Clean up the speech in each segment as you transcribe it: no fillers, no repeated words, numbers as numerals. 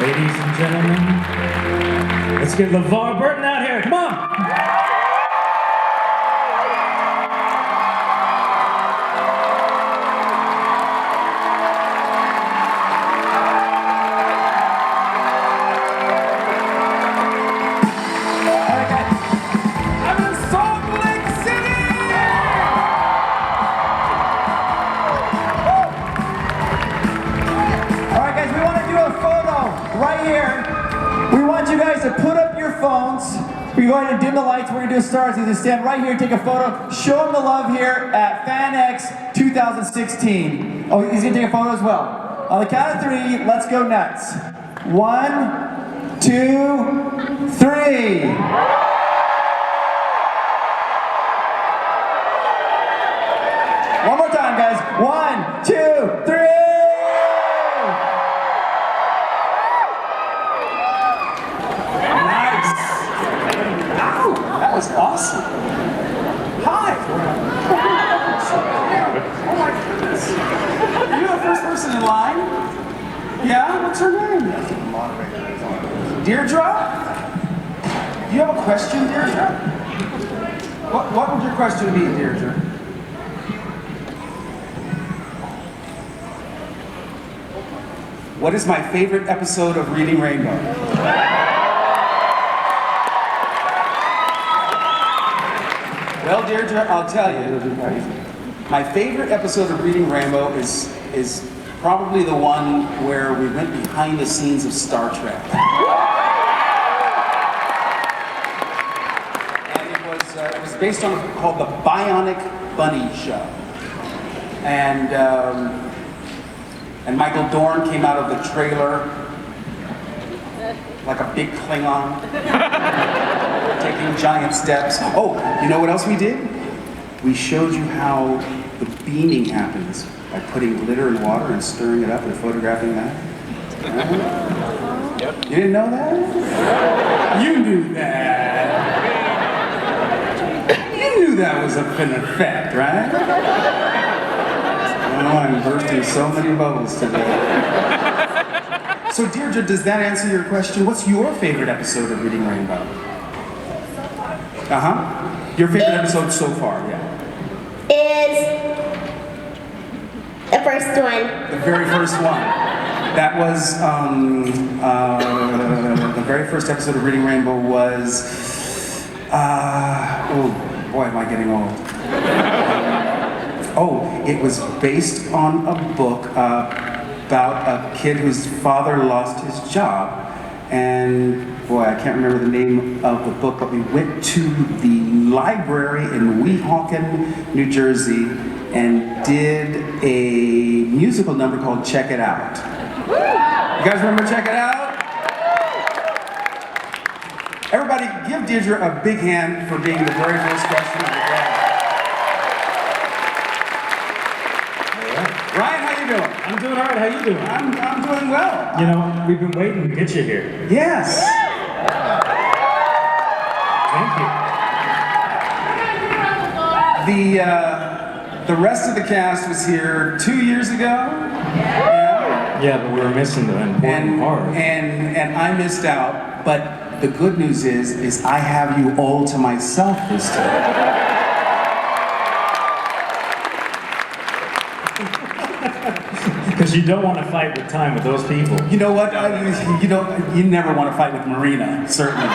Ladies and gentlemen, let's get LeVar Burton out here. Come on! Right here, we want you guys to put up your phones. We're going to dim the lights. We're going to do stars. You just stand right here, take a photo, show them the love here at FanX 2016. Oh, he's going to take a photo as well. On the count of three, let's go nuts. 1, 2, 3. One more time, guys. 1, 2, 3. That was awesome. Hi. Oh my goodness. Are you the first person in line? Yeah? What's her name? Deirdre? Do you have a question, Deirdre? What would your question be, Deirdre? What is my favorite episode of Reading Rainbow? Well, Deirdre, I'll tell you, my favorite episode of Reading Rainbow is probably the one where we went behind the scenes of Star Trek. And it was based on called the Bionic Bunny Show. And Michael Dorn came out of the trailer like a big Klingon. Taking giant steps. Oh, you know what else we did? We showed you how the beaming happens by putting glitter in water and stirring it up and photographing that. Yep. You didn't know that? You knew that. You knew that was an effect, right? Oh, I'm bursting so many bubbles today. So Deirdre, does that answer your question? What's your favorite episode of Reading Rainbow? Your favorite episode so far, yeah. Is the first one. The very first one. That was, the very first episode of Reading Rainbow was, oh boy, am I getting old. It was based on a book about a kid whose father lost his job. And boy, I can't remember the name of the book, but we went to the library in Weehawken, New Jersey, and did a musical number called Check It Out. You guys remember Check It Out? Everybody give Deirdre a big hand for being the very first question of the day. Ryan, how you doing? I'm doing all right. How you doing? I'm doing well. You know, we've been waiting to get you here. Yes. Thank you. The rest of the cast was here 2 years ago. Yeah, but we were missing the important part. And I missed out. But the good news is I have you all to myself this time. Because you don't want to fight with time with those people. You know what? You never want to fight with Marina, certainly.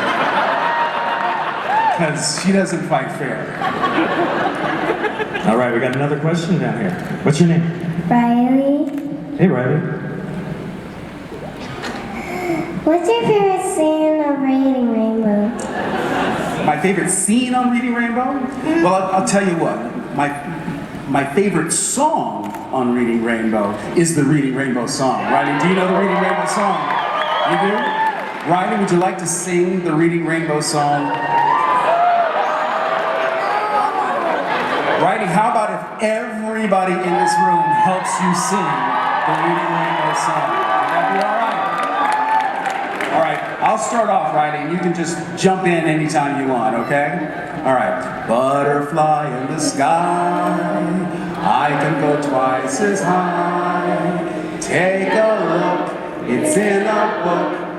Because she doesn't fight fair. All right, we got another question down here. What's your name? Riley. Hey, Riley. What's your favorite scene of Reading Rainbow? My favorite scene on Reading Rainbow? Well, I'll tell you what. My favorite song on Reading Rainbow is the Reading Rainbow song. Riley, do you know the Reading Rainbow song? You do? Riley, would you like to sing the Reading Rainbow song? Riley, how about if everybody in this room helps you sing the Reading Rainbow song? Would that be all right? All right, I'll start off, Riley, and you can just jump in anytime you want, okay? All right. Butterfly in the sky, I can go twice as high. Take a look, it's in a book.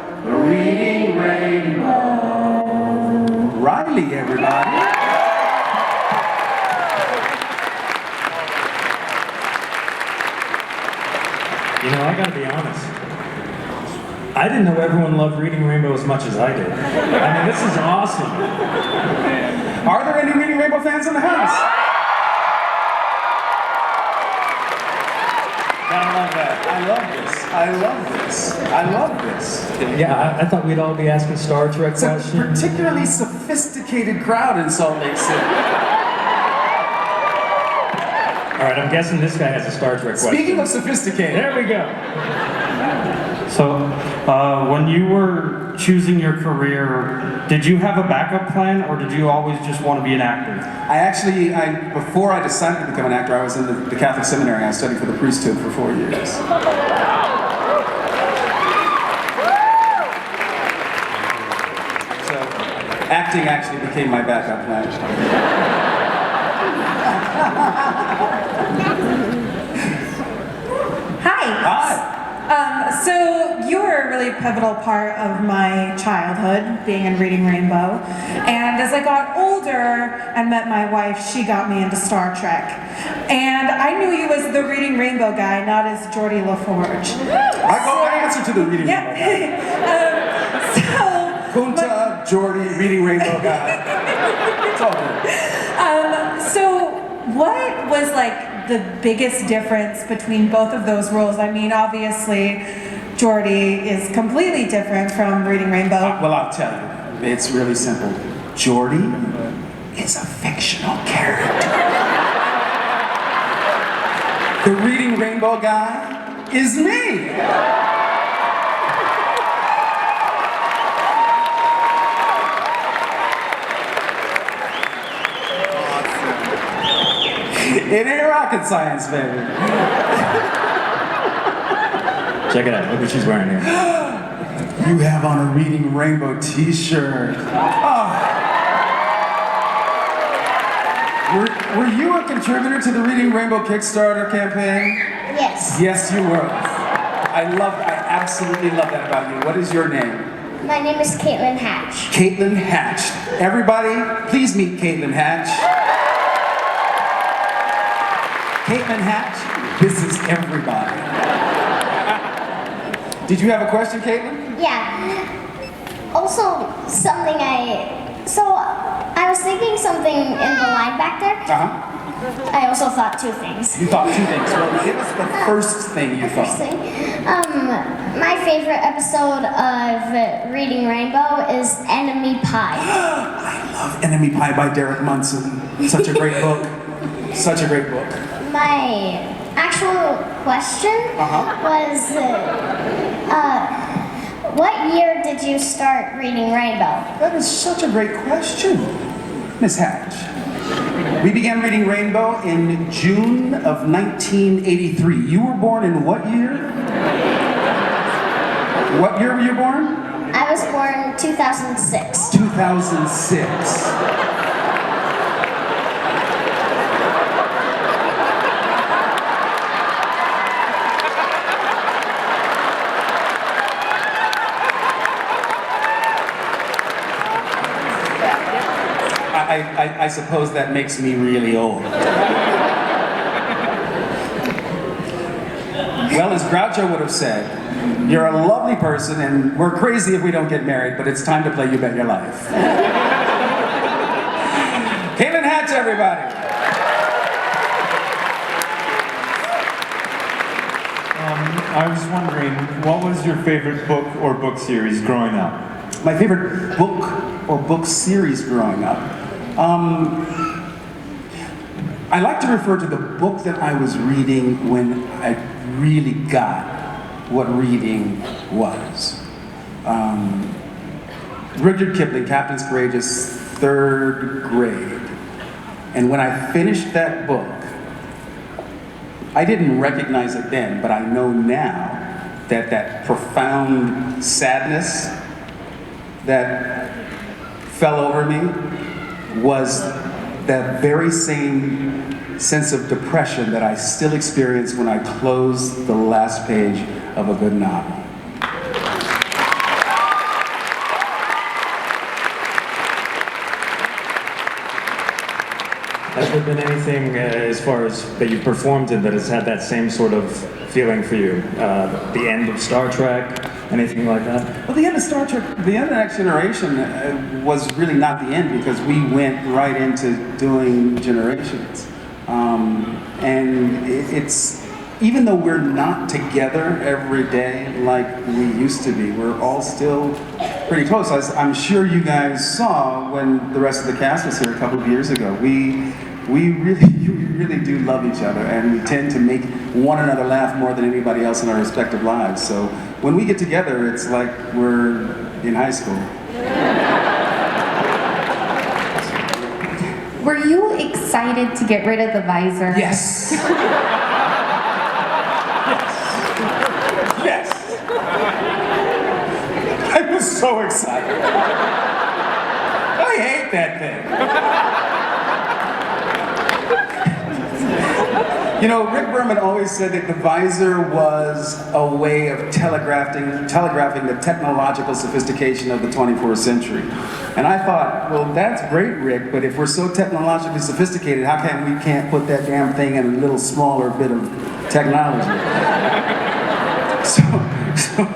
gotta be honest. I didn't know everyone loved Reading Rainbow as much as I did. I mean, this is awesome. Are there any Reading Rainbow fans in the house? I love that. I love this. I love this. I love this. Yeah, I thought we'd all be asking Star Trek It's a questions. particularly sophisticated crowd in Salt Lake City. All right, I'm guessing this guy has a Star Trek question. Speaking of sophisticated, There we go. So, when you were choosing your career, did you have a backup plan, or did you always just want to be an actor? before I decided to become an actor, I was in the Catholic seminary. I studied for the priesthood for 4 years. So, acting actually became my backup plan. Hi. Hi. So you were a really pivotal part of my childhood, being in Reading Rainbow. And as I got older and met my wife, she got me into Star Trek. And I knew you as the Reading Rainbow guy, not as Geordie LaForge. I answer to the Reading Rainbow guy. Yeah. Kunta, Geordie, Reading Rainbow guy. It's all good. So what was like the biggest difference between both of those roles? I mean, obviously, Geordie is completely different from Reading Rainbow. Well, I'll tell you. It's really simple. Geordie is a fictional character. The Reading Rainbow guy is me. It ain't rocket science, baby. Check it out. Look what she's wearing here. You have on a Reading Rainbow t-shirt. Oh. Were you a contributor to the Reading Rainbow Kickstarter campaign? Yes. Yes, you were. I absolutely love that about you. What is your name? My name is Caitlin Hatch. Caitlin Hatch. Everybody, please meet Caitlin Hatch. Caitlin Hatch, this is everybody. Did you have a question, Caitlin? Yeah. Also, I was thinking something in the line back there. Uh-huh. I also thought two things. You thought two things. Well, give us the first thing you First thought. thing, my favorite episode of Reading Rainbow is Enemy Pie. I love Enemy Pie by Derek Munson. Such a great book. Such a great book. My actual question was, what year did you start Reading Rainbow? That is such a great question, Miss Hatch. We began reading Rainbow in June of 1983. You were born in what year? What year were you born? I was born 2006. 2006. I suppose that makes me really old. Well, as Groucho would have said, you're a lovely person and we're crazy if we don't get married, but it's time to play You Bet Your Life. Caitlin Hatch, everybody. I was wondering, what was your favorite book or book series growing up? My favorite book or book series growing up. I like to refer to the book that I was reading when I really got what reading was. Rudyard Kipling, Captain's Courageous, 3rd grade. And when I finished that book, I didn't recognize it then, but I know now that that profound sadness that fell over me was that very same sense of depression that I still experience when I close the last page of a good novel. Has there been anything as far as that you've performed in that has had that same sort of feeling for you? The end of Star Trek? Anything like that? Well, the end of Star Trek, the end of Next Generation was really not the end because we went right into doing Generations. And it's, even though we're not together every day like we used to be, we're all still pretty close. As I'm sure you guys saw when the rest of the cast was here a couple of years ago. We really do love each other, and we tend to make one another laugh more than anybody else in our respective lives. So when we get together, it's like we're in high school. Were you excited to get rid of the visor? Yes. Yes. I was so excited. I hate that thing. You know, Rick Berman always said that the visor was a way of telegraphing the technological sophistication of the 24th century. And I thought, well, that's great, Rick, but if we're so technologically sophisticated, how come we can't put that damn thing in a little smaller bit of technology?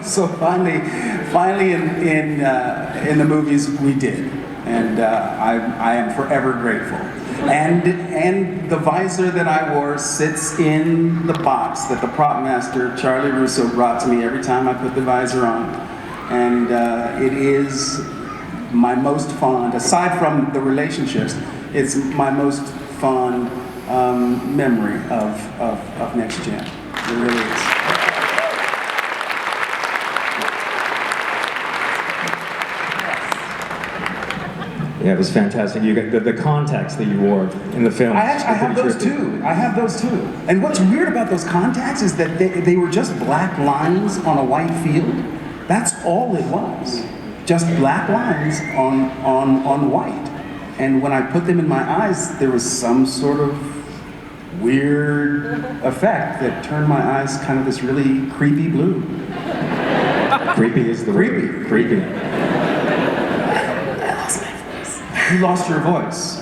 So finally in the movies, we did. And I am forever grateful. And the visor that I wore sits in the box that the prop master, Charlie Russo, brought to me every time I put the visor on. And it is my most fond, aside from the relationships, it's my most fond memory of Next Gen. It really is. Yeah, it was fantastic. You got the contacts that you wore in the film. I have those too. I have those too. And what's weird about those contacts is that they were just black lines on a white field. That's all it was. Just black lines on white. And when I put them in my eyes, there was some sort of weird effect that turned my eyes kind of this really creepy blue. Creepy is the word. Creepy. You lost your voice.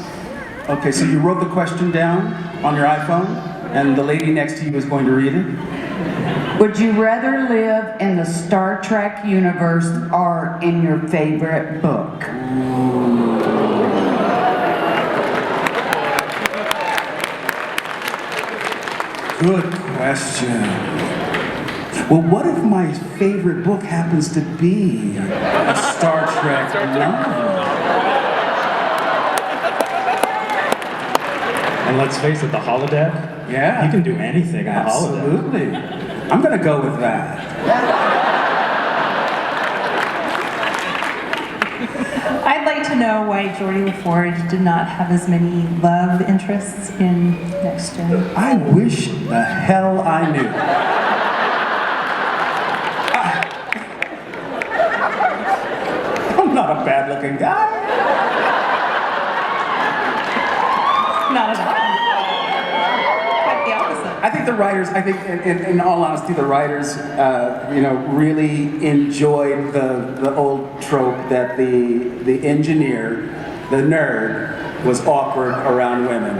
Okay, so you wrote the question down on your iPhone, and the lady next to you is going to read it? Would you rather live in the Star Trek universe or in your favorite book? Good question. Well, what if my favorite book happens to be a Star Trek novel? And let's face it, the holodeck. Yeah. You can do anything on a holodeck. Absolutely. I'm gonna go with that. I'd like to know why Geordie LaForge did not have as many love interests in Next Gen. I wish the hell I knew. I'm not a bad-looking guy. Not at all. Quite the opposite. I think the writers, in all honesty, the writers, really enjoyed the old trope that the engineer, the nerd, was awkward around women.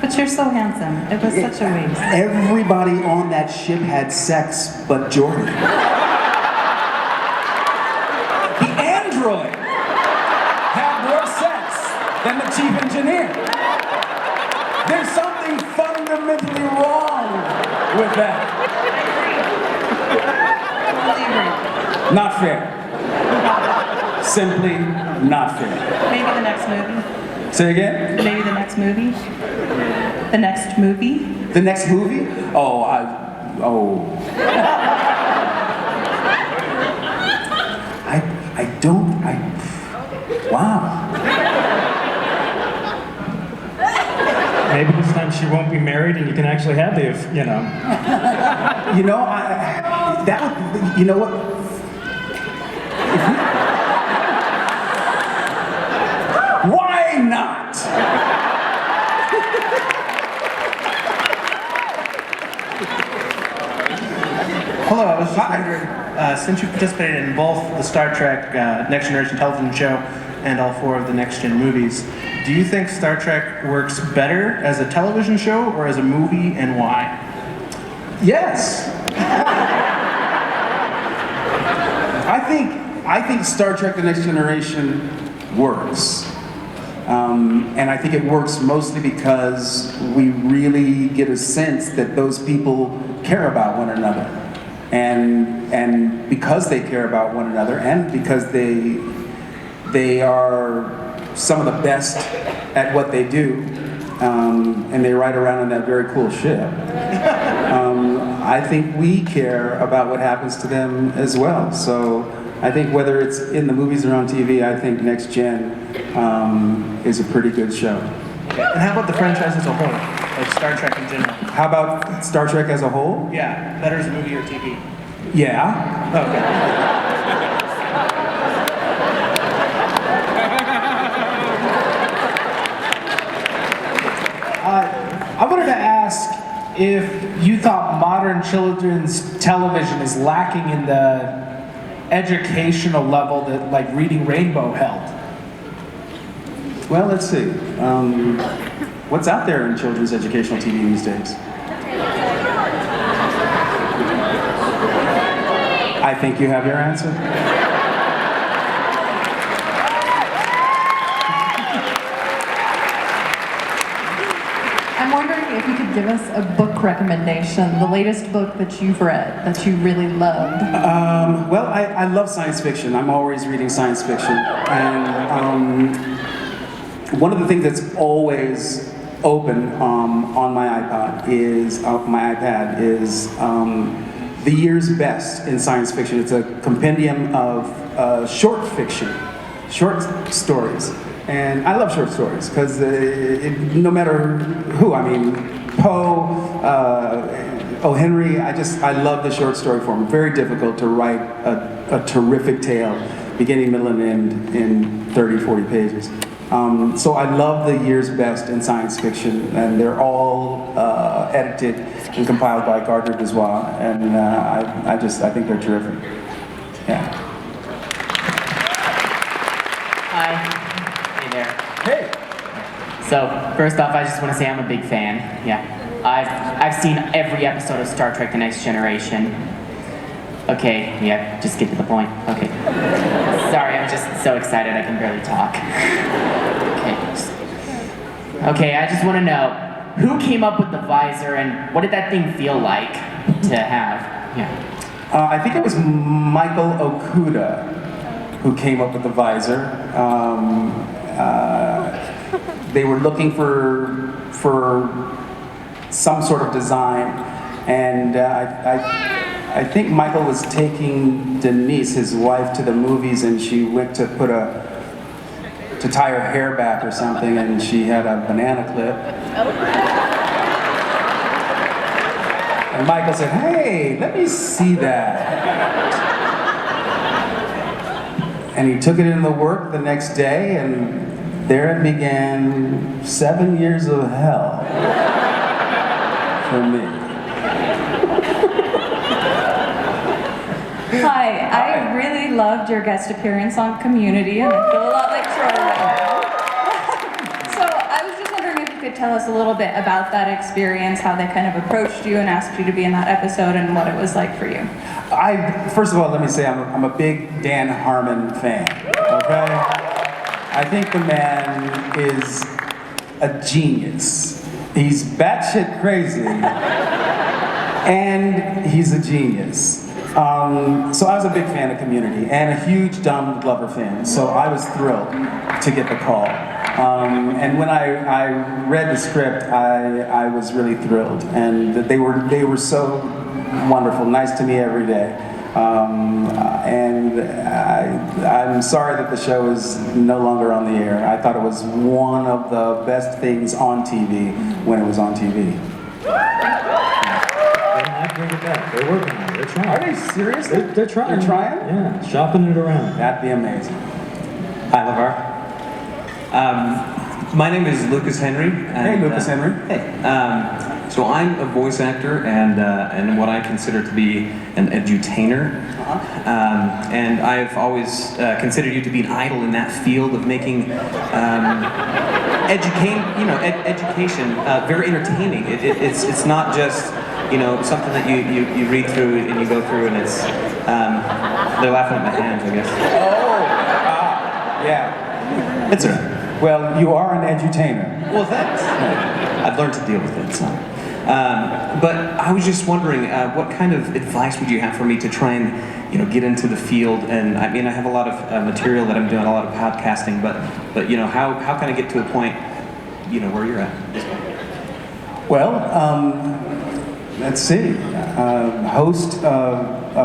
But you're so handsome. It was such a waste. Everybody on that ship had sex but Jordan. The android had more sex than the chief engineer. There's something fundamentally wrong with that. Not fair. Simply not fair. Maybe the next movie. Say again? Maybe the next movie. The next movie. The next movie? Wow. Maybe this time she won't be married and you can actually have the, You know what? Why not? Hello, I was just wondering, since you participated in both the Star Trek Next Generation television show and all 4 of the Next Gen movies, do you think Star Trek works better as a television show or as a movie, and why? Yes. I think Star Trek: The Next Generation works. And I think it works mostly because we really get a sense that those people care about one another. And because they care about one another, and because they are some of the best at what they do, and they ride around in that very cool ship, I think we care about what happens to them as well. So I think whether it's in the movies or on TV, I think Next Gen is a pretty good show. And how about the franchise as a whole, like Star Trek in general? How about Star Trek as a whole? Yeah, better as a movie or TV? Yeah. Okay. I wanted to ask if you thought modern children's television is lacking in the educational level that like Reading Rainbow held. Well, let's see. What's out there in children's educational TV these days? I think you have your answer. I'm wondering if you could give us a book recommendation, the latest book that you've read that you really loved. Well, I love science fiction. I'm always reading science fiction. And one of the things that's always open on my iPad is The Year's Best in Science Fiction. It's a compendium of short fiction, short stories. And I love short stories because no matter who, I mean, Poe, O. Henry, I love the short story form. Very difficult to write a terrific tale, beginning, middle, and end in 30, 40 pages. So I love The Year's Best in Science Fiction, and they're all edited and compiled by Gardner Dozois, and I think they're terrific. Yeah. Hi. Hey there. Hey. So, first off, I just want to say I'm a big fan. Yeah. I've seen every episode of Star Trek: The Next Generation. Okay, yeah, just get to the point. Okay. Sorry, I'm just so excited I can barely talk. Okay, I just want to know, who came up with the visor and what did that thing feel like to have? Yeah. I think it was Michael Okuda who came up with the visor. They were looking for some sort of design, and I think Michael was taking Denise, his wife, to the movies, and she went to to tie her hair back or something, and she had a banana clip. And Michael said, "Hey, let me see that." And he took it into work the next day, and there it began 7 years of hell for me. Hi, I really loved your guest appearance on Community, and I feel a lot like Troy right now. So I was just wondering if you could tell us a little bit about that experience, how they kind of approached you and asked you to be in that episode, and what it was like for you. First of all, let me say I'm a big Dan Harmon fan, okay? I think the man is a genius. He's batshit crazy, and he's a genius. So I was a big fan of Community and a huge Donald Glover fan, so I was thrilled to get the call. And when I read the script, I was really thrilled, and they were so wonderful, nice to me every day. And I'm sorry that the show is no longer on the air. I thought it was one of the best things on TV when it was on TV. They're working on it. They're trying. Are they serious? They're trying. They're trying? Yeah, shopping it around. That'd be amazing. Hi, LeVar. My name is Lucas Henry. And, hey, Lucas Henry. Hey. So I'm a voice actor and what I consider to be an edutainer. And I've always considered you to be an idol in that field of making education very entertaining. It's not just something that you read through and you go through and it's they're laughing at my hands, I guess. Yeah. It's a Well, you are an edutainer. well, thanks. I've learned to deal with it. So. But I was just wondering, what kind of advice would you have for me to try and get into the field? And I mean, I have a lot of material that I'm doing, a lot of podcasting, but how can I get to a point, where you're at? Well, let's see. Host of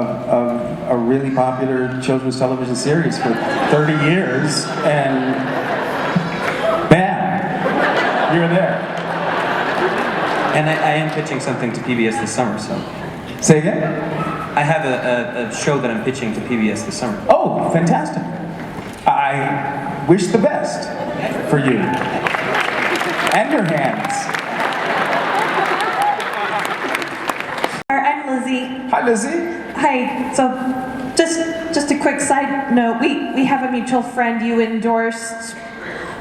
a really popular children's television series for 30 years, and bam, you're there. And I am pitching something to PBS this summer, so. Say again? I have a show that I'm pitching to PBS this summer. Oh, fantastic. I wish the best for you. And your hands. I'm Lizzie. Hi, Lizzie. Hi. So, just a quick side note. We have a mutual friend. You endorsed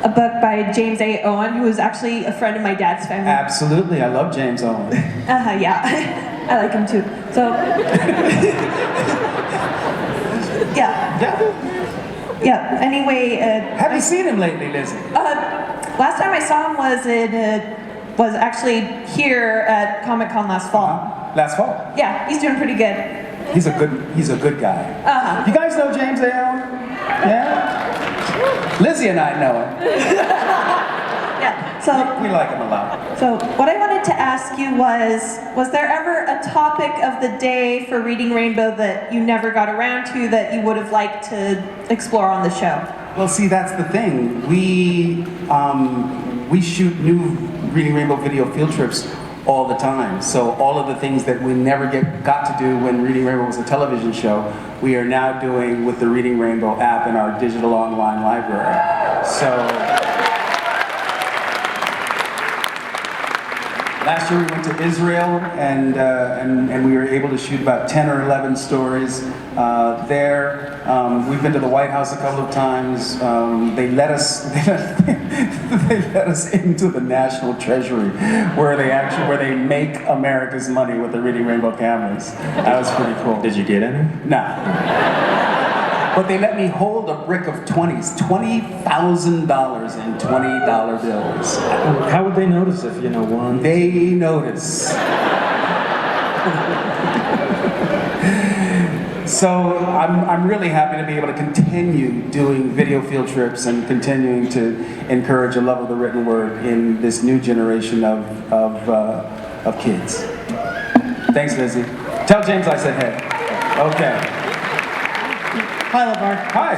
a book by James A. Owen, who is actually a friend of my dad's family. Absolutely, I love James Owen. Yeah. I like him too. So, yeah. Anyway, have you seen him lately, Lizzie? Last time I saw him was actually here at Comic-Con last fall. Last fall? Yeah, he's doing pretty good. He's a good guy. You guys know James A. Owen? Yeah? Lizzie and I know him. Yeah, so we like him a lot. So what I wanted to ask you was there ever a topic of the day for Reading Rainbow that you never got around to that you would have liked to explore on the show? Well, see, that's the thing. We shoot new Reading Rainbow video field trips all the time. So all of the things that we never got to do when Reading Rainbow was a television show, we are now doing with the Reading Rainbow app in our digital online library. So last year we went to Israel and we were able to shoot about 10 or 11 stories there. We've been to the White House a couple of times. They let us into the National Treasury where they make America's money with the Reading Rainbow cameras. That was pretty cool. Did you get any? No. But they let me hold a brick of 20s, $20,000 in $20 bills. How would they notice if one? They notice. So I'm really happy to be able to continue doing video field trips and continuing to encourage a love of the written word in this new generation of kids. Thanks, Lizzie. Tell James I said hey. Okay. Hi, LeVar. Hi.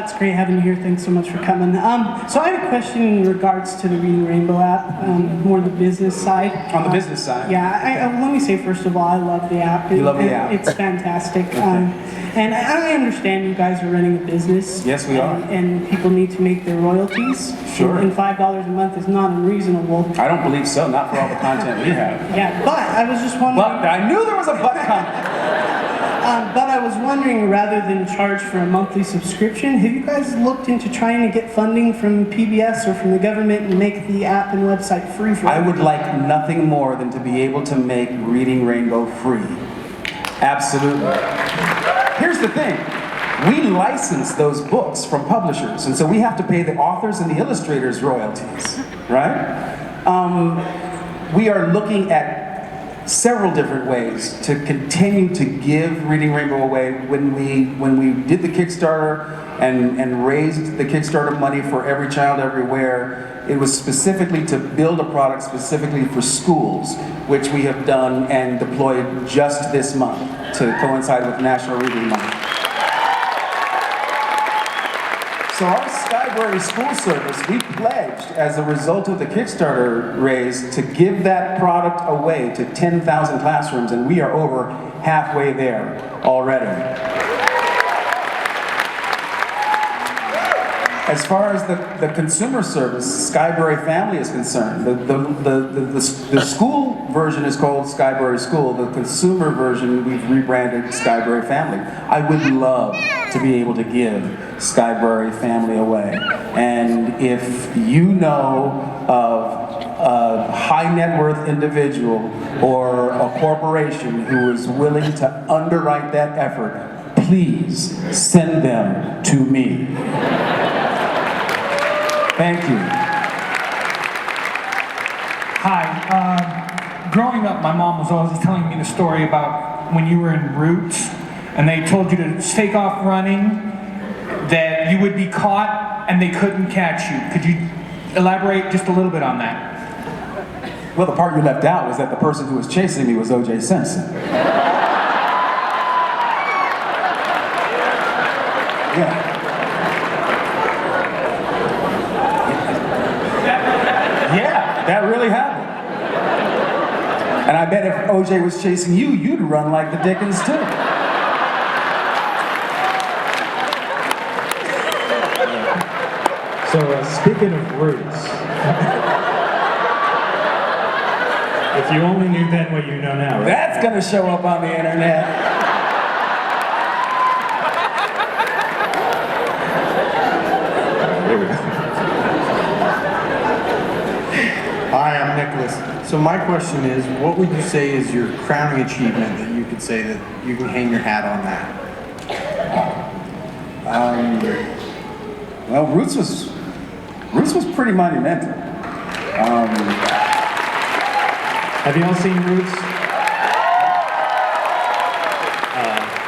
It's great having you here. Thanks so much for coming. So I have a question in regards to the Reading Rainbow app, more the business side. On the business side? Yeah. Let me say, first of all, I love the app. You love the app? It's fantastic. And I understand you guys are running a business. Yes, we are. And people need to make their royalties. Sure. And $5 a month is not unreasonable. I don't believe so, not for all the content we have. Yeah, but I was just wondering... But I knew there was a but coming. But I was wondering, rather than charge for a monthly subscription, have you guys looked into trying to get funding from PBS or from the government and make the app and website free for I would like nothing more than to be able to make Reading Rainbow free. Absolutely. Here's the thing. We license those books from publishers, and so we have to pay the authors and the illustrators royalties, right? We are looking at several different ways to continue to give Reading Rainbow away. When we did the Kickstarter and raised the Kickstarter money for Every Child Everywhere, it was specifically to build a product specifically for schools, which we have done and deployed just this month to coincide with National Reading Month. So our Skybrary School Service, we pledged as a result of the Kickstarter raise to give that product away to 10,000 classrooms, and we are over halfway there already. as far as the consumer service, Skyberry Family is concerned, the school version is called Skyberry School. The consumer version, we've rebranded Skyberry Family. I would love to be able to give Skyberry Family away. And if you know of a high net worth individual or a corporation who is willing to underwrite that effort, please send them to me. Thank you. Hi. Growing up, my mom was always telling me the story about when you were in Roots and they told you to take off running, that you would be caught and they couldn't catch you. Could you elaborate just a little bit on that? Well, the part you left out was that the person who was chasing me was O.J. Simpson. Yeah. Yeah, that really happened. And I bet if O.J. was chasing you, you'd run like the Dickens too. So speaking of Roots, if you only knew then what you know now, right? That's gonna show up on the internet. Here we go. Hi, I'm Nicholas. So my question is, what would you say is your crowning achievement that you could say that you can hang your hat on that? Well, Roots was pretty monumental. Have you all seen Roots?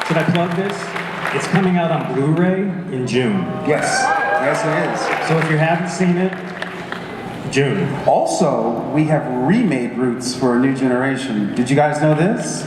Should I plug this? It's coming out on Blu-ray in June. Yes, yes it is. So if you haven't seen it, June. Also, we have remade Roots for a new generation. Did you guys know this?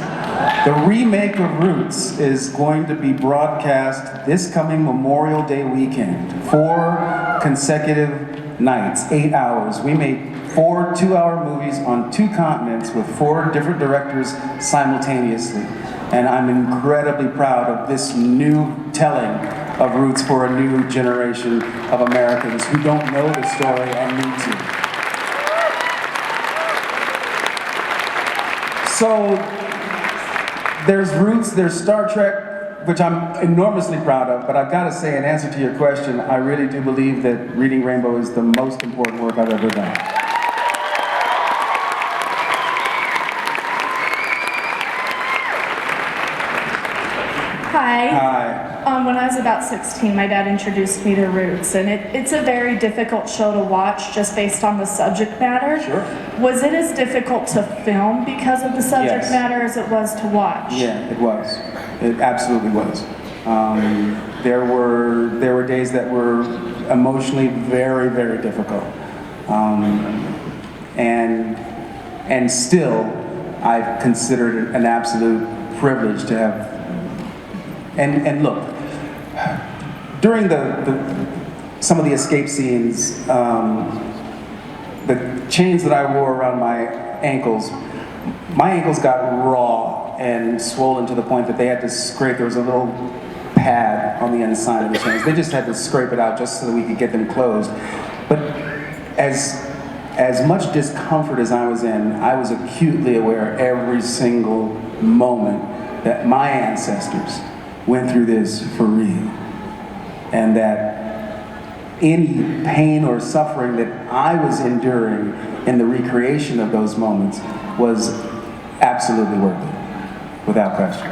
The remake of Roots is going to be broadcast this coming Memorial Day weekend. 4 consecutive nights, 8 hours. We made 4 two-hour movies on 2 continents with 4 different directors simultaneously. And I'm incredibly proud of this new telling of Roots for a new generation of Americans who don't know the story and need to. So, there's Roots, there's Star Trek, which I'm enormously proud of, but I've got to say, in answer to your question, I really do believe that Reading Rainbow is the most important work I've ever done. Hi. Hi. When I was about 16, my dad introduced me to Roots, and it's a very difficult show to watch just based on the subject matter. Sure. Was it as difficult to film because of the subject Yes. matter as it was to watch? Yeah, it was. It absolutely was. There were days that were emotionally very, very difficult, and still, I've considered it an absolute privilege to have. And look, during some of the escape scenes, the chains that I wore around my ankles got raw and swollen to the point that they had to scrape. There was a little pad on the inside of the chains. They just had to scrape it out just so that we could get them closed. But as much discomfort as I was in, I was acutely aware every single moment that my ancestors went through this for real. And that any pain or suffering that I was enduring in the recreation of those moments was absolutely worth it, without question.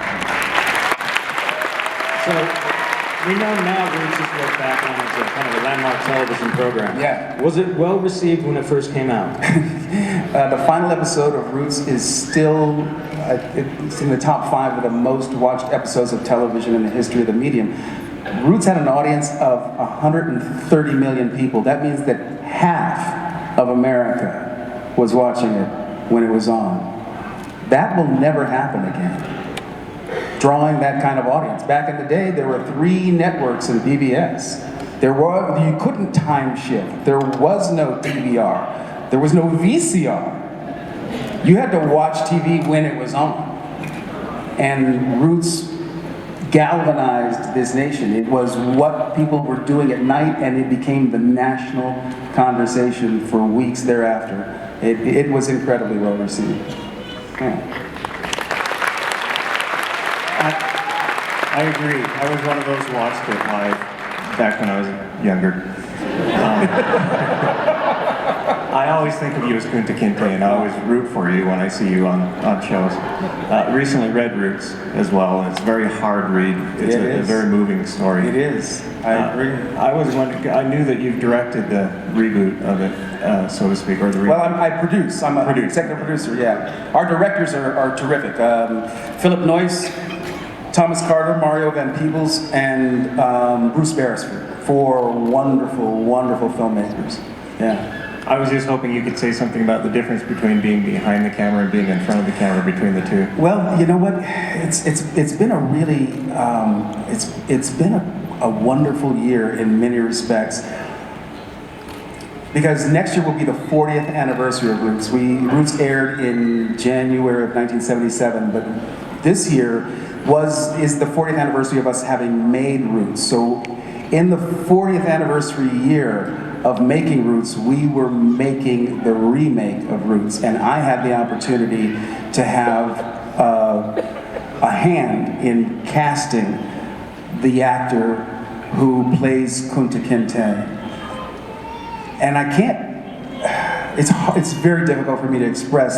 So we know now Roots is looked back on as a kind of a landmark television program. Yeah. Was it well received when it first came out? The final episode of Roots is still, it's in the top 5 of the most watched episodes of television in the history of the medium. Roots had an audience of 130 million people. That means that half of America was watching it when it was on. That will never happen again. Drawing that kind of audience. Back in the day, there were 3 networks in PBS. You couldn't time shift. There was no DVR. There was no VCR. You had to watch TV when it was on. And Roots galvanized this nation. It was what people were doing at night, and it became the national conversation for weeks thereafter. It was incredibly well received. Yeah. I agree. I was one of those who watched it live back when I was younger. I always think of you as Kunta Kinte, and I always root for you when I see you on shows. Recently read Roots as well, and it's a very hard read. It's a very moving story. It is. I agree. I was wondering, I knew that you've directed the reboot of it, so to speak, or the reboot. Well, I produce. I'm a executive producer, yeah. Our directors are terrific. Philip Noyce, Thomas Carter, Mario Van Peebles, and Bruce Beresford. 4 wonderful, wonderful filmmakers. Yeah. I was just hoping you could say something about the difference between being behind the camera and being in front of the camera, between the two. Well, you know what? It's been a really it's been a wonderful year in many respects. Because next year will be the 40th anniversary of Roots. Roots aired in January of 1977, but this year is the 40th anniversary of us having made Roots. So in the 40th anniversary year of making Roots, we were making the remake of Roots, and I had the opportunity to have a hand in casting the actor who plays Kunta Kinte. And I can't, it's very difficult for me to express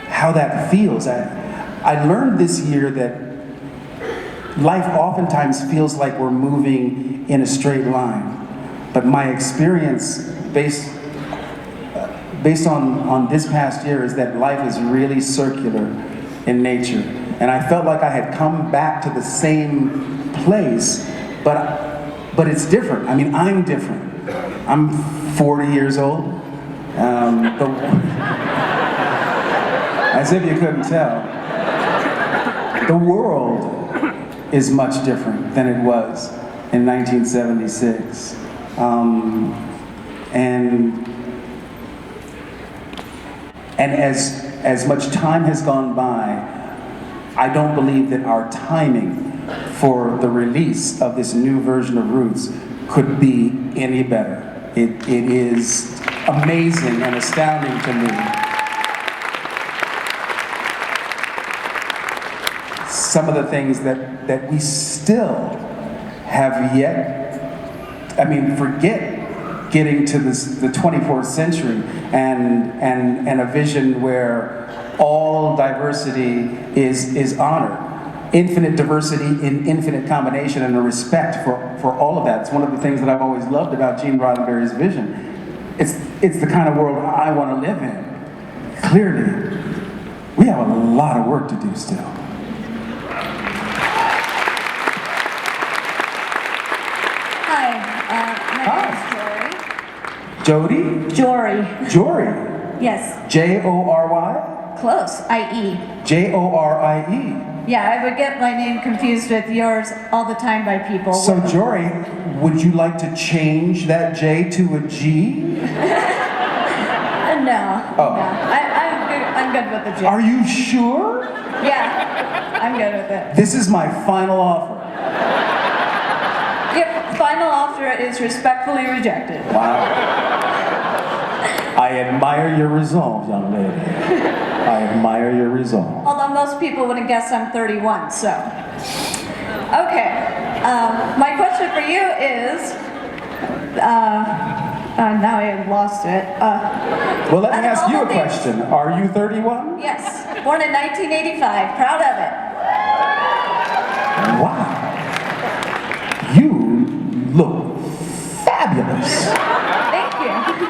how that feels. I learned this year that life oftentimes feels like we're moving in a straight line. But my experience based on this past year is that life is really circular in nature. And I felt like I had come back to the same place, but it's different. I mean, I'm different. I'm 40 years old. As if you couldn't tell. The world is much different than it was in 1976. And as much time has gone by, I don't believe that our timing for the release of this new version of Roots could be any better. It is amazing and astounding to me. Some of the things that we still have yet, I mean, forget getting to the 24th century and a vision where all diversity is honored. Infinite diversity in infinite combination, and a respect for all of that. It's one of the things that I've always loved about Gene Roddenberry's vision. It's the kind of world I want to live in. Clearly, we have a lot of work to do still. Jody? Jory. Jory? Yes. J-O-R-Y? Close. I-E. J-O-R-I-E. Yeah, I would get my name confused with yours all the time by people. So Jory, would you like to change that J to a G? No. Oh. No. I'm good with the J. Are you sure? Yeah, I'm good with it. This is my final offer. Your final offer is respectfully rejected. Wow. I admire your resolve, young lady. I admire your resolve. Although most people wouldn't guess I'm 31, so. Okay, my question for you is, now I have lost it. Well, let me ask you a question. Are you 31? Yes, born in 1985, proud of it. Wow. You look fabulous. Thank you.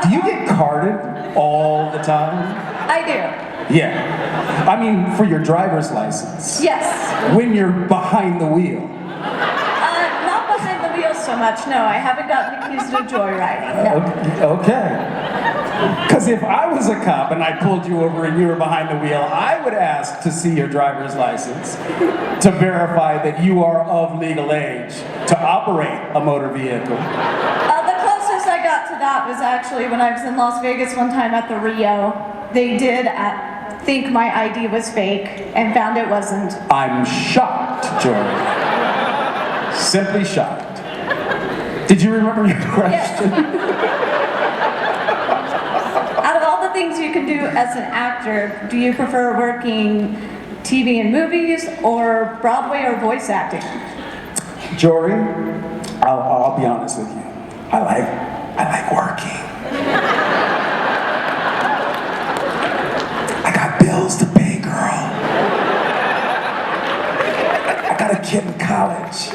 Do you get carded all the time? I do. Yeah. I mean, for your driver's license. Yes. When you're behind the wheel. Not behind the wheel so much, no. I haven't gotten accused of joyriding, no. Okay. Because if I was a cop and I pulled you over and you were behind the wheel, I would ask to see your driver's license to verify that you are of legal age to operate a motor vehicle. The closest I got to that was actually when I was in Las Vegas one time at the Rio. They did think my ID was fake and found it wasn't. I'm shocked, Jory. Simply shocked. Did you remember your question? Out of all the things you can do as an actor, do you prefer working TV and movies or Broadway or voice acting? Jory, I'll be honest with you. I like working. I got bills to pay, girl. I got a kid in college.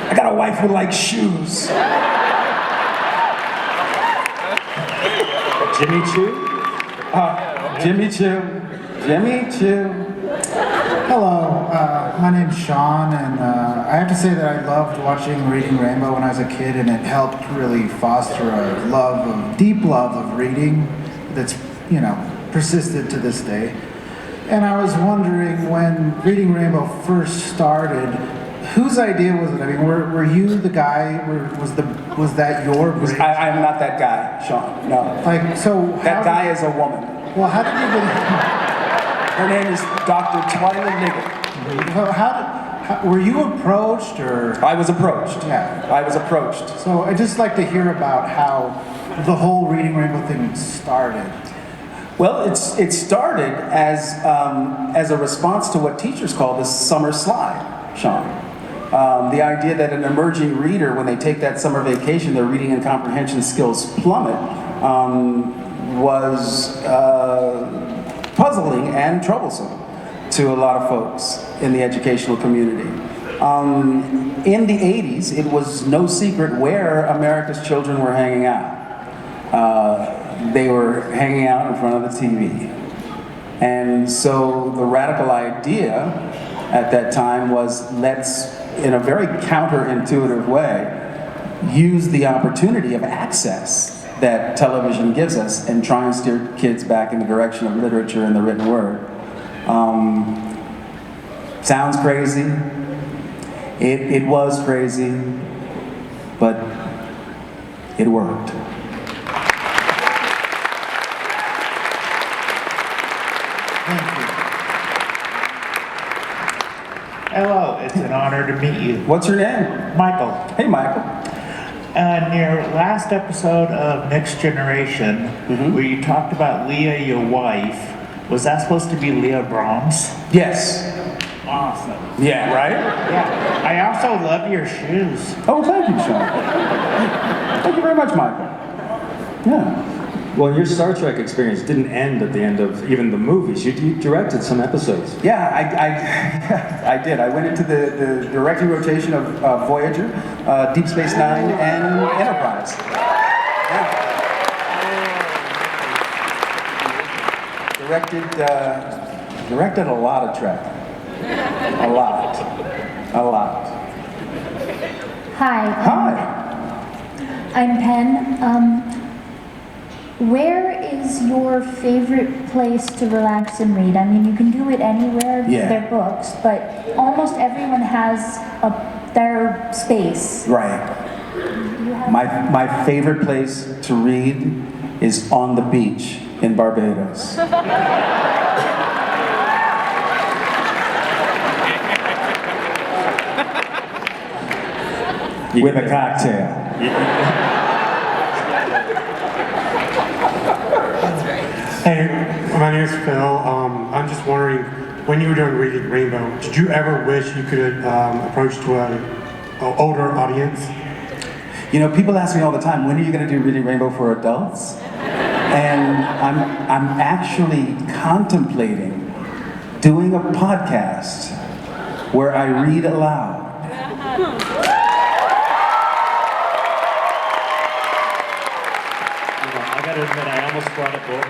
I got a wife who likes shoes. Jimmy Choo? Jimmy Choo. Jimmy Choo. Hello, my name's Sean, and I have to say that I loved watching Reading Rainbow when I was a kid, and it helped really foster a deep love of reading that's, persisted to this day. And I was wondering, when Reading Rainbow first started, whose idea was it? I mean, were you the guy? Was that your brain? I'm not that guy, Sean. No. That guy is a woman. Well, how did you get? Her name is Dr. Twyla Niggett. Well, were you approached, or? I was approached. Yeah. I was approached. So I'd just like to hear about how the whole Reading Rainbow thing started. Well, it started as a response to what teachers call the summer slide, Sean. The idea that an emerging reader, when they take that summer vacation, their reading and comprehension skills plummet, was puzzling and troublesome to a lot of folks in the educational community. In the 80s, it was no secret where America's children were hanging out. They were hanging out in front of the TV. And so the radical idea at that time was, let's, in a very counterintuitive way, use the opportunity of access that television gives us and try and steer kids back in the direction of literature and the written word. Sounds crazy. It was crazy, but it worked. Hello, it's an honor to meet you. What's your name? Michael. Hey, Michael. In your last episode of Next Generation, where you talked about Leah, your wife, was that supposed to be Leah Brahms? Yes. Awesome. Yeah, right? Yeah. I also love your shoes. Oh, thank you, Sean. Thank you very much, Michael. Yeah. Well, your Star Trek experience didn't end at the end of even the movies. You directed some episodes. Yeah, I did. I went into the directing rotation of Voyager, Deep Space Nine, and Enterprise. Yeah. Directed a lot of Trek. A lot. Hi. Hi. I'm Penn. Where is your favorite place to relax and read? I mean, you can do it anywhere, Yeah. their books, but almost everyone has their space. Right. My favorite place to read is on the beach in Barbados. With a cocktail. Hey, my name is Phil. I'm just wondering, when you were doing Reading Rainbow, did you ever wish you could approach to an older audience? You know, people ask me all the time, when are you going to do Reading Rainbow for adults? And I'm actually contemplating doing a podcast where I read aloud. I gotta admit, I almost brought a book.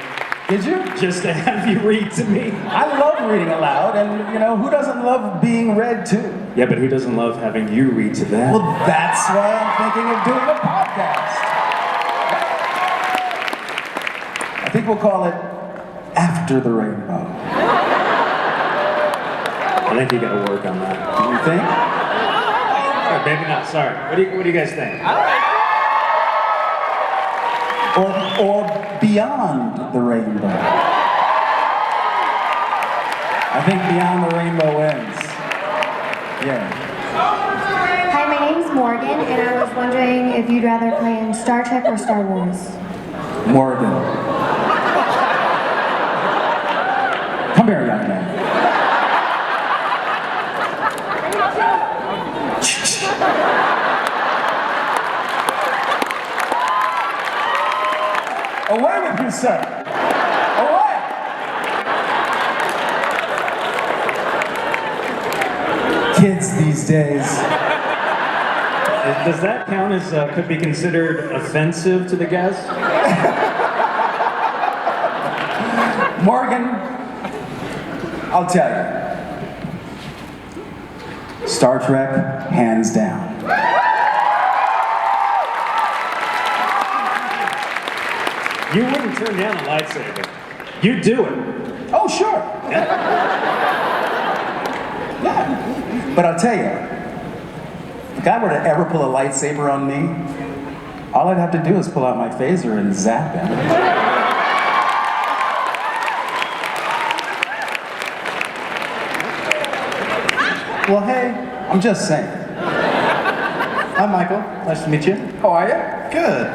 Did you? Just to have you read to me. I love reading aloud, and who doesn't love being read to? Yeah, but who doesn't love having you read to them? Well, that's why I'm thinking of doing a podcast. I think we'll call it After the Rainbow. I think you gotta work on that. You think? Maybe not, sorry. What do you guys think? Or Beyond the Rainbow. I think Beyond the Rainbow wins. Yeah. Hi, my name's Morgan, and I was wondering if you'd rather play in Star Trek or Star Wars. Morgan. Come here, young man. Away with you, sir. Away. Kids these days. Does that count as, could be considered offensive to the guest? Morgan, I'll tell you. Star Trek, hands down. You wouldn't turn down a lightsaber. You'd do it. Oh, sure. Yeah. But I'll tell you, if I were to ever pull a lightsaber on me, all I'd have to do is pull out my phaser and zap him. Well, hey. I'm just saying. I'm Michael. Nice to meet you. How are you? Good.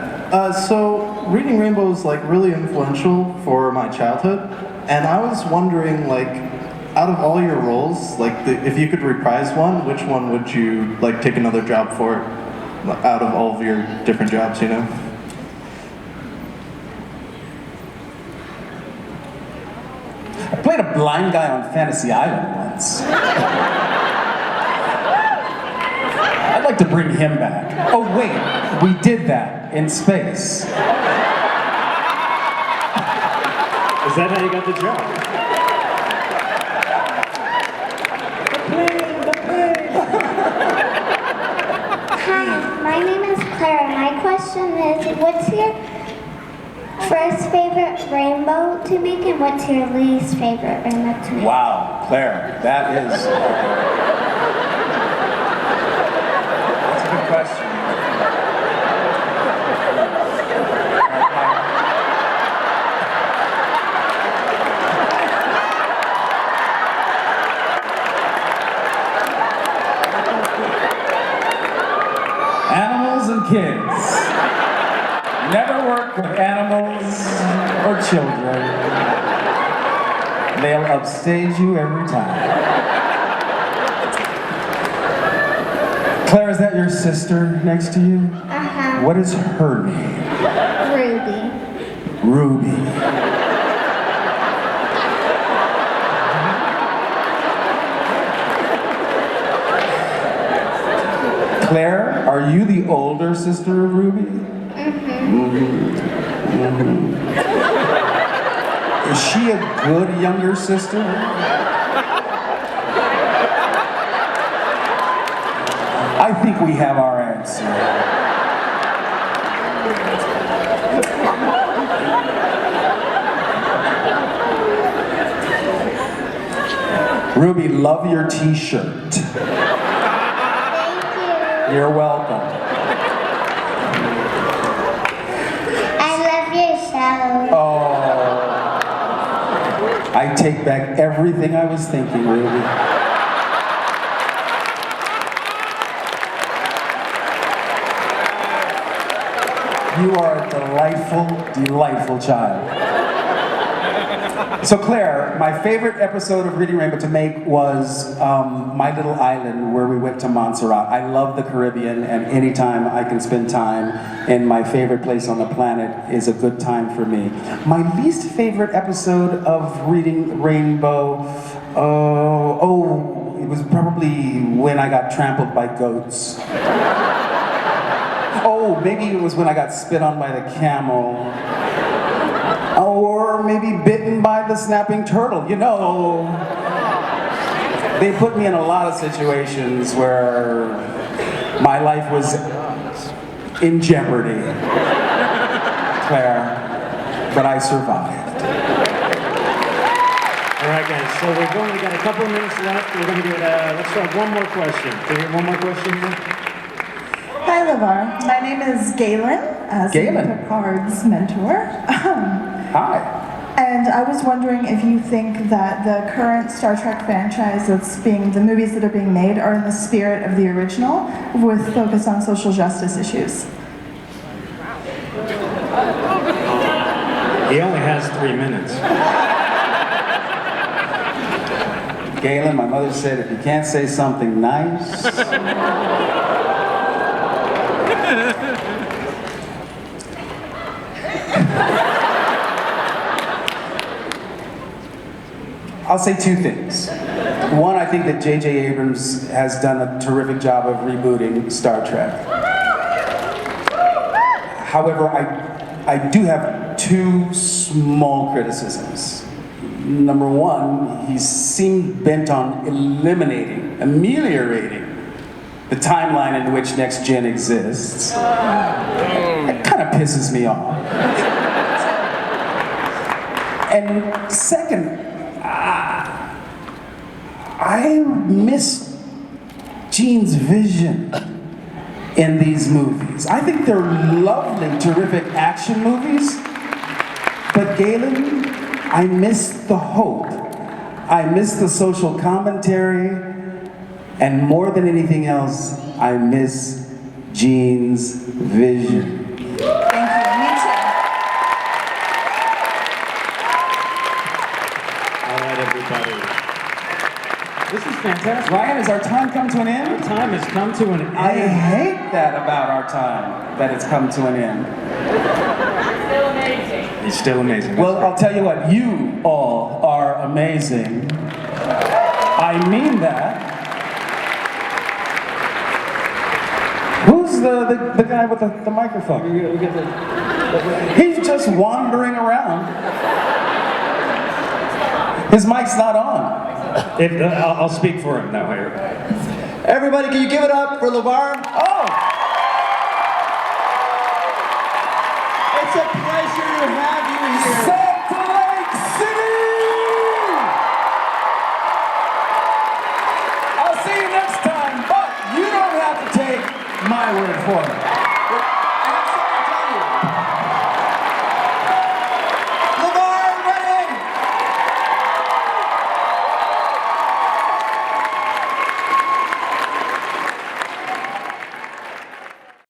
So, Reading Rainbow is like really influential for my childhood, and I was wondering, like, out of all your roles, like, if you could reprise one, which one would you like take another job for? Out of all of your different jobs, you know? I played a blind guy on Fantasy Island once. I'd like to bring him back. Oh wait, we did that in space. Is that how you got the job? Hi, my name is Clara. My question is, what's your first favorite rainbow to make and what's your least favorite rainbow to make? Wow, Claire, that is... That's a good question. Animals and kids. Never work with animals or children. They'll upstage you every time. Claire, is that your sister next to you? Uh-huh. What is her name? Ruby. Ruby. Claire, are you the older sister of Ruby? Is she a good younger sister? I think we have our answer. Ruby, love your t-shirt. You're welcome. I love your show. Oh. I take back everything I was thinking, Ruby. You are a delightful, delightful child. So Claire, my favorite episode of Reading Rainbow to make was My Little Island, where we went to Montserrat. I love the Caribbean, and anytime I can spend time in my favorite place on the planet is a good time for me. My least favorite episode of Reading Rainbow, it was probably when I got trampled by goats. Oh, maybe it was when I got spit on by the camel. Or maybe bitten by the snapping turtle. You know, they put me in a lot of situations where my life was in jeopardy, Claire, but I survived. All right, guys, so we've only got a couple of minutes left. We're going to get, let's try one more question. Can we get one more question here? Hi, LeVar. My name is Galen, as Galen. Picard's mentor. Hi. And I was wondering if you think that the current Star Trek franchise the movies that are being made are in the spirit of the original, with focus on social justice issues. He only has 3 minutes. Galen, my mother said if you can't say something nice, I'll say two things. One, I think that J.J. Abrams has done a terrific job of rebooting Star Trek. However, I do have two small criticisms. Number one, he seemed bent on ameliorating the timeline in which Next Gen exists. That kind of pisses me off. And second, I miss Gene's vision in these movies. I think they're lovely, terrific action movies, but Galen, I miss the hope. I miss the social commentary, and more than anything else, I miss Gene's vision. This is fantastic. Ryan, has our time come to an end? Our time has come to an end. I hate that about our time, that it's come to an end. Still amazing. He's still amazing. Well, I'll tell you what, you all are amazing. I mean that. Who's the guy with the microphone? He's just wandering around. His mic's not on. I'll speak for him now. Everybody, can you give it up for LeVar? Oh! It's a pleasure to have you here. Salt Lake City! I'll see you next time, but you don't have to take my word for it.